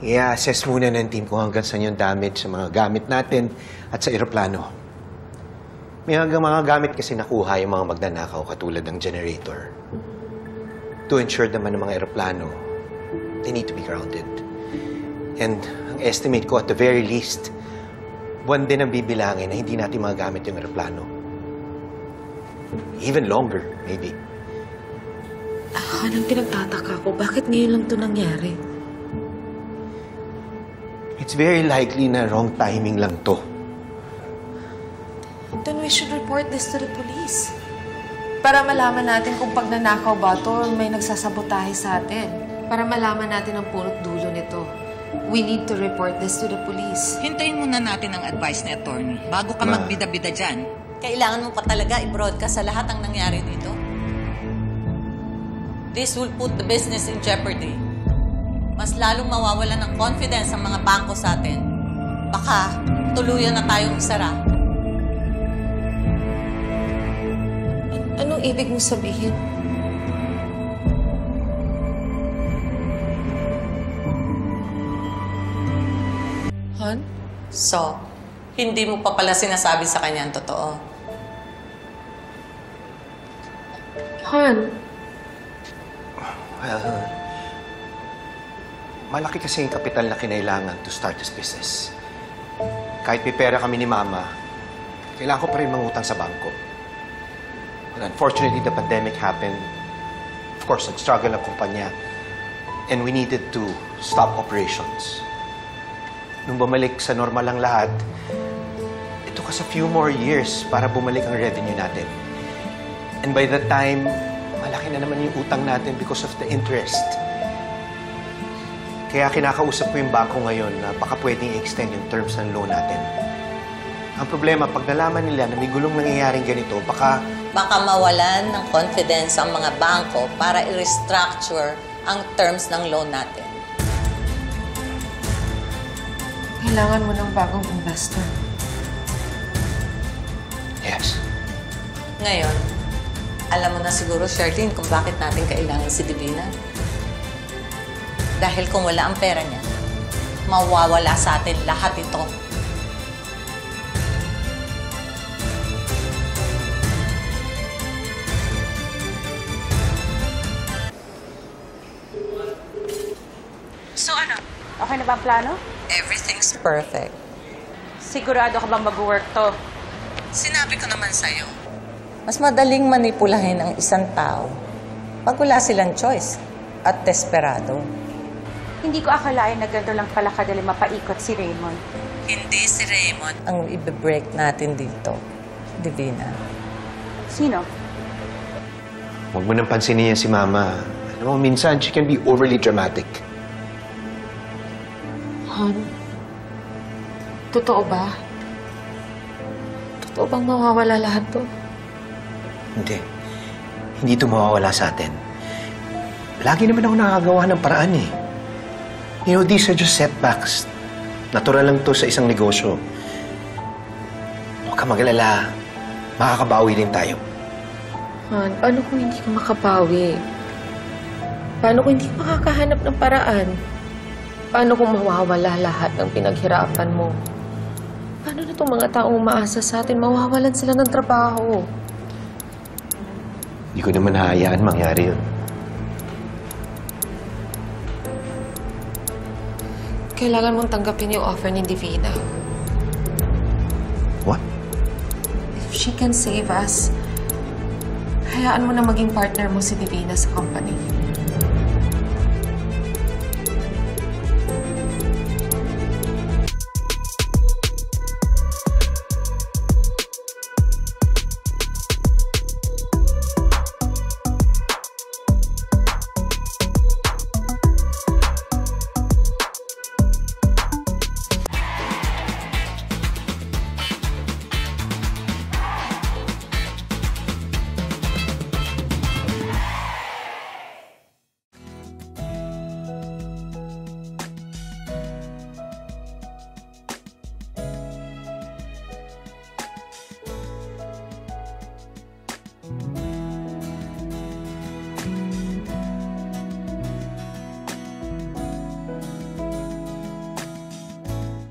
I-assess muna ng team kung hanggang saan yung damage sa mga gamit natin at sa eroplano. May hanggang mga gamit kasi nakuha yung mga magnanakaw katulad ng generator. To ensure naman ng mga eroplano, they need to be grounded. And ang estimate ko at the very least, buwan din ang bibilangin na hindi natin magagamit yung eroplano. Even longer, maybe. Anong pinagtataka ko? Bakit ngayon lang ito nangyari? It's very likely na wrong timing lang to. Then we should report this to the police. Para malaman natin kung pagnanakaw ba ito or may nagsasabotahe sa atin. Para malaman natin ang punot dulo nito. We need to report this to the police. Hintayin muna natin ang advice ni attorney bago ka magbida-bida dyan. Kailangan mo pa talaga i-broadcast sa lahat ang nangyari dito. This will put the business in jeopardy. Mas lalong mawawalan ng confidence ang mga bangko sa atin. Baka tuluyan na tayong isara. Anong ibig mong sabihin? Han? So, hindi mo pa pala sinasabi sa kanya ang totoo. Han? Well, malaki kasi yung kapital na kinailangan to start this business. Kahit may pera kami ni Mama, kailangan ko pa rin mangutang sa bangko. And unfortunately, the pandemic happened. Of course, nag-struggle ang kumpanya. And we needed to stop operations. Nung bumalik sa normal lang lahat, it took us a few more years para bumalik ang revenue natin. And by that time, malaki na naman yung utang natin because of the interest. Kaya kinakausap ko yung bangko ngayon na baka pwedeng i-extend yung terms ng loan natin. Ang problema, pag nalaman nila na may gulong nangyayaring ganito, baka Mawalan ng confidence ang mga bangko para i-restructure ang terms ng loan natin. Kailangan mo ng bagong investor. yes. Ngayon, alam mo na siguro, Sherlyn, kung bakit natin kailangan si Divina. Dahil kung wala ang pera niya, mawawala sa atin lahat ito. So ano? Okay na ba ang plano? Everything's perfect. Sigurado ka bang mag-work to? Sinabi ko naman sa'yo, mas madaling manipulahin ang isang tao pag wala silang choice at desperado. Hindi ko akalain na ganito lang pala kadali mapaikot si Raymond. Hindi si Raymond ang i-break natin dito, Divina. Sino? Huwag mo nang pansinin niya si Mama. Alam mo, minsan, she can be overly dramatic. Han? Totoo ba? Totoo bang mawawala lahat to? Hindi. Hindi ito mawawala sa atin. Lagi naman ako nakagawa ng paraan eh. You know, these are just setbacks. Natural lang to sa isang negosyo. Huwag ka mag-alala. Makakabawi din tayo. Han, paano kung hindi ka makabawi? Paano kung hindi ka makakahanap ng paraan? Paano kung mawawala lahat ng pinaghirapan mo? Paano na itong mga taong umaasa sa atin? Mawawalan sila ng trabaho. Hindi ko naman hahayaan mangyari yun. Kailangan mong tanggapin yung offer ni Divina. What? If she can save us, hayaan mo na maging partner mo si Divina sa company.